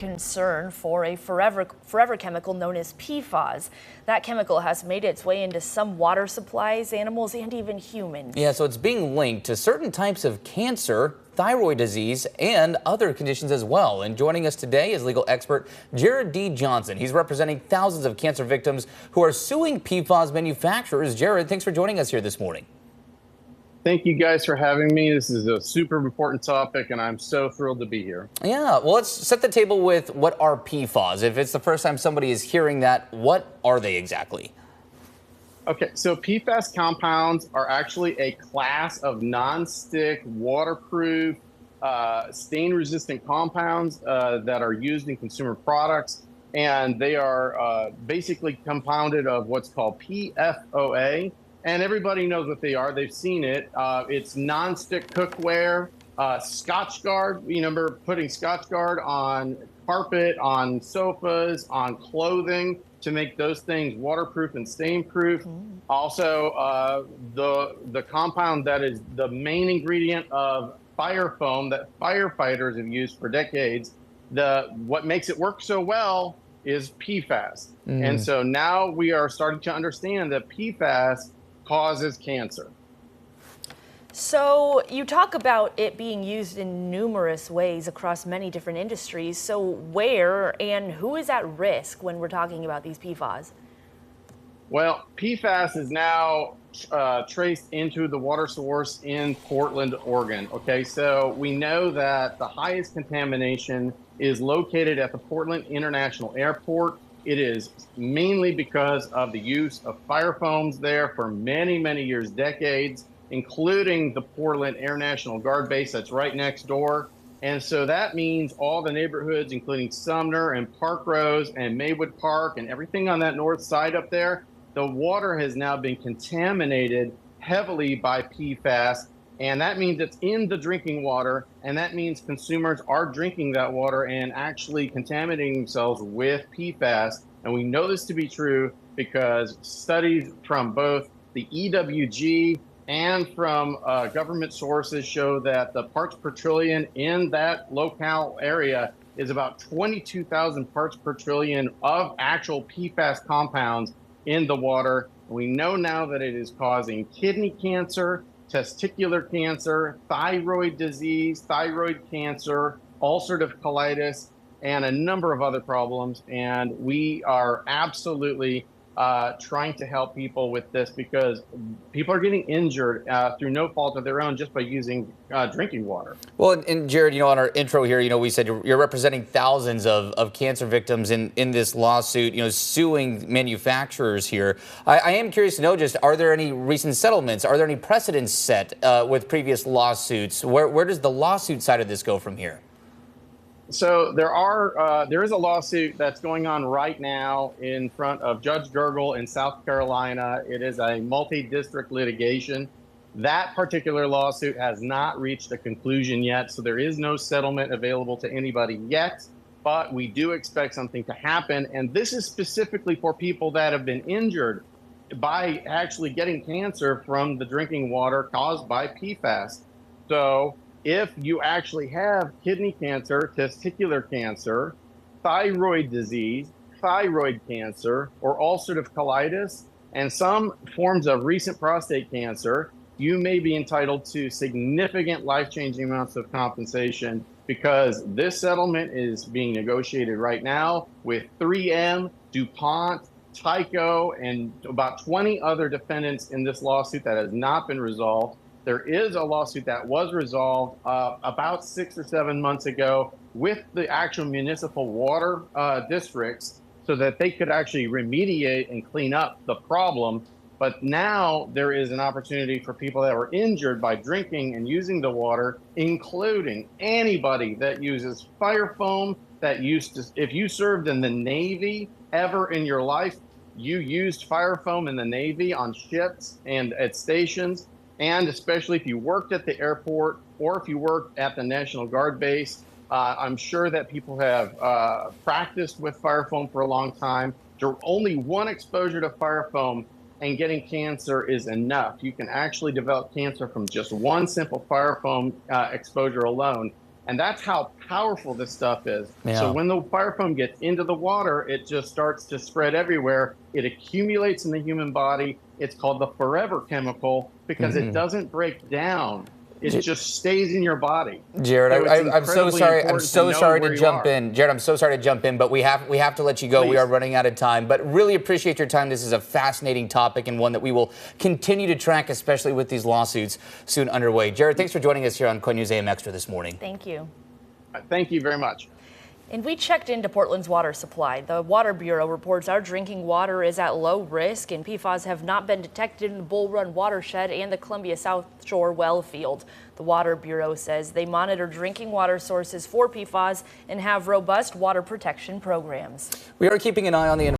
concern for a forever chemical known as PFAS. That chemical has made its way into some water supplies, animals, and even humans. Yeah, so it's being linked to certain types of cancer, thyroid disease, and other conditions as well. And joining us today is legal expert Jared D. Johnson. He's representing thousands of cancer victims who are suing PFAS manufacturers. Jared, thanks for joining us here this morning. Thank you guys for having me. This is a super important topic, and I'm so thrilled to be here. Yeah, well, let's set the table with what are PFAS. If it's the first time somebody is hearing that, what are they exactly? Okay, so PFAS compounds are actually a class of non-stick, waterproof, stain-resistant compounds that are used in consumer products, and they are basically compounded of what's called PFOA. And everybody knows what they are. They've seen it. It's non-stick cookware, Scotchgard. You remember putting Scotchgard on carpet, on sofas, on clothing to make those things waterproof and stain-proof. Also, the compound that is the main ingredient of fire foam that firefighters have used for decades. What makes it work so well is PFAS. And so now we are starting to understand that PFAS causes cancer. So you talk about it being used in numerous ways across many different industries. So where and who is at risk when we're talking about these PFAS? Well, PFAS is now traced into the water source in Portland, Oregon. Okay, so we know that the highest contamination is located at the Portland International Airport. It is mainly because of the use of fire foams there for many, many years, decades, including the Portland Air National Guard base that's right next door. And so that means all the neighborhoods, including Sumner and Park Rose and Maywood Park and everything on that north side up there, the water has now been contaminated heavily by PFAS. And that means it's in the drinking water, and that means consumers are drinking that water and actually contaminating themselves with PFAS. And we know this to be true because studies from both the EWG and from government sources show that the parts per trillion in that locale area is about 22,000 parts per trillion of actual PFAS compounds in the water. We know now that it is causing kidney cancer, testicular cancer, thyroid disease, thyroid cancer, ulcerative colitis, and a number of other problems. And we are absolutely trying to help people with this because people are getting injured through no fault of their own just by using drinking water. Well, and Jared, on our intro here, we said you're representing thousands of cancer victims in this lawsuit, suing manufacturers here. I am curious to know, just, are there any recent settlements? Are there any precedents set with previous lawsuits? Where does the lawsuit side of this go from here? So there is a lawsuit that's going on right now in front of Judge Gergel in South Carolina. It is a multi-district litigation. That particular lawsuit has not reached a conclusion yet, so there is no settlement available to anybody yet, but we do expect something to happen. And this is specifically for people that have been injured by actually getting cancer from the drinking water caused by PFAS. So if you actually have kidney cancer, testicular cancer, thyroid disease, thyroid cancer, or ulcerative colitis, and some forms of recent prostate cancer, you may be entitled to significant life-changing amounts of compensation because this settlement is being negotiated right now with 3M, DuPont, Tyco, and about 20 other defendants in this lawsuit that has not been resolved. There is a lawsuit that was resolved about 6 or 7 months ago with the actual municipal water districts so that they could actually remediate and clean up the problem. But now there is an opportunity for people that were injured by drinking and using the water, including anybody that uses fire foam, if you served in the Navy ever in your life, you used fire foam in the Navy on ships and at stations. And especially if you worked at the airport or if you worked at the National Guard base, I'm sure that people have practiced with fire foam for a long time. Only one exposure to fire foam and getting cancer is enough. You can actually develop cancer from just one simple fire foam exposure alone. And that's how powerful this stuff is. Yeah. So when the fire foam gets into the water, it just starts to spread everywhere. It accumulates in the human body. It's called the forever chemical because it doesn't break down. It just stays in your body. Jared, So I'm so sorry. I'm so sorry to jump in. in. Jared, I'm so sorry to jump in, but we have to let you go. Please. We are running out of time, but really appreciate your time. This is a fascinating topic and one that we will continue to track, especially with these lawsuits soon underway. Jared, thanks for joining us here on KOIN News AM Extra this morning. Thank you. Thank you very much. And we checked into Portland's water supply. The Water Bureau reports our drinking water is at low risk and PFAS have not been detected in the Bull Run watershed and the Columbia South Shore well field. The Water Bureau says they monitor drinking water sources for PFAS and have robust water protection programs. We are keeping an eye on the